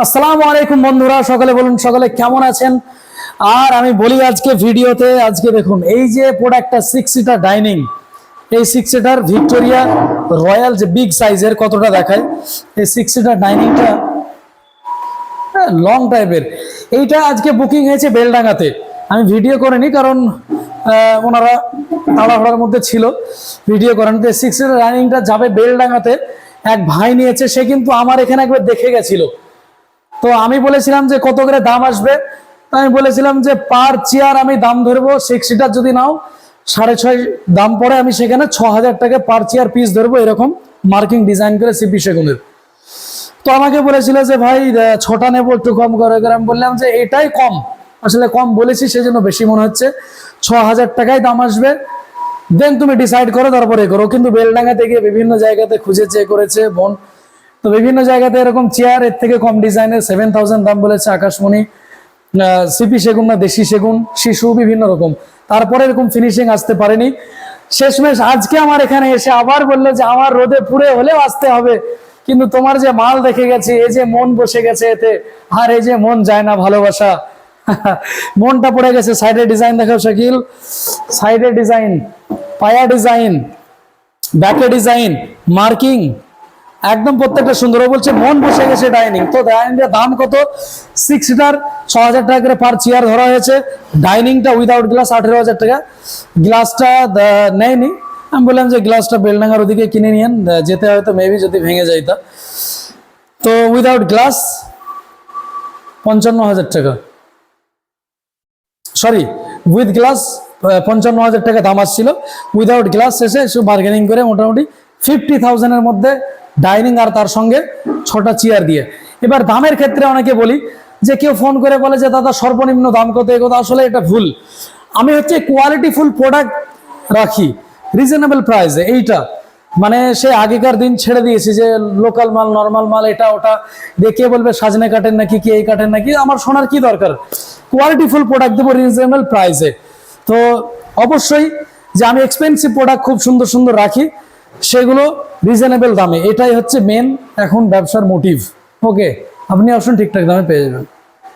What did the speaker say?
আসসালামু আলাইকুম বন্ধুরা, সকলে বলুন সকলে কেমন আছেন। আর আমি বলি আজকে ভিডিওতে, আজকে দেখুন এই যে প্রোডাক্টটা 6 সিটার ডাইনিং, এই 6 সিটার ভিক্টোরিয়া রয়্যাল যে বিগ সাইজের, কতটা দেখায় এই 6 সিটার ডাইনিংটা লং টাইপের। এইটা আজকে বুকিং হয়েছে বেলডাঙ্গাতে। আমি ভিডিও করিনি কারণ ওনারা তাড়াহুড়ার মধ্যে ছিল, ভিডিও করেন। তো 6 সিটার ডাইনিংটা যাবে বেলডাঙ্গাতে, এক ভাই নিয়েছে, সে কিন্তু আমার এখানে একবার দেখে গেছিল। তো আমি বলেছিলাম যে কত করে দাম আসবে, আমি বলেছিলাম যে পার চেয়ার আমি দাম ধরবো, 6 সিটার যদি নাও 6.5 দাম পড়ে, আমি সেখানে 6,000 টাকা পার চেয়ার পিস ধরবো, এরকম মার্কিং ডিজাইন করে সিপি সেগুনের। তো আমাকে বলেছিল যে ভাই 6টা নেবো, একটু কম করে। আমি বললাম যে এটাই কম, আসলে কম বলেছি সেজন্য বেশি মনে হচ্ছে, 6,000 টাকায় দাম আসবে। দেন তুমি ডিসাইড করো, তারপরে করো। কিন্তু বেলডাঙ্গাতে গিয়ে বিভিন্ন জায়গাতে খুঁজেছে, করেছে বোন, তো বিভিন্ন জায়গাতে এরকম চেয়ার এর থেকে কম ডিজাইনের 7,000 দাম বলেছে। আকাশমণি, সিপি সেগুন না দেশি সেগুন, শিশু, বিভিন্ন রকম। তারপরে এরকম ফিনিশিং আসতে পারেনি। শেষমেশ আজকে আমার এখানে এসে আবার বললো যে আমার রোদে পুড়ে হলেও আসতে হবে, কিন্তু তোমার যে মাল দেখে গেছি, এই যে মন বসে গেছে এতে, আর এই যে মন যায় না ভালোবাসা, মনটা পড়ে গেছে। সাইডে ডিজাইন দেখাও শাকিল, সাইডে ডিজাইন, পায়া ডিজাইন, ব্যাকে ডিজাইন, মার্কিং, একদম প্রত্যেকটা সুন্দর। বলছে মন বসে গেছে ডাইনিং। তো ডাইনিংটার দাম কত? 6 সিটার 6,000 টাকা করে পার চেয়ার ধরা হয়েছে। ডাইনিংটা উইদাউট গ্লাস 18,000 টাকা। গ্লাসটা নেয়নি। আমি বললাম যে গ্লাসটা বেলডাঙ্গার ওদিকে কিনে নিয়েন, যেতে হয়তো মেবি যদি ভেঙে যাইতা। তো উইদাউট গ্লাস 55,000 টাকা, সরি উইথ গ্লাস 55,000 টাকা দাম আসছিল। উইদাউট গ্লাস শেষে একটু বার্গেনিং করে মোটামুটি 50,000 এর মধ্যে ডাইনিং, আর তার সঙ্গে 6টা চেয়ার দিয়ে। এবার দামের ক্ষেত্রে অনেকে বলি যে, কেউ ফোন করে বলে যে দাদা সর্বনিম্ন দাম কত, এ কথা আসলে এটা ভুল। আমি হচ্ছে কোয়ালিটিফুল প্রোডাক্ট রাখি রিজনেবল প্রাইসে। এইটা মানে সে আগেকার দিন ছেড়ে দিয়েছি যে লোকাল মাল, নর্মাল মাল, এটা ওটা দেখে বলবে সাজনে কাটেন নাকি, কি এই কাটেন নাকি, আমার শোনার কি দরকার। কোয়ালিটিফুল প্রোডাক্ট দেবো রিজনেবল প্রাইসে। তো অবশ্যই যে আমি এক্সপেন্সিভ প্রোডাক্ট খুব সুন্দর সুন্দর রাখি, সেগুলো রিজনেবল দামে। এটাই হচ্ছে মেন এখন ব্যবসার মোটিভ। ওকে, আপনি অবশ্যই ঠিকঠাক দামে পেয়ে যাবেন।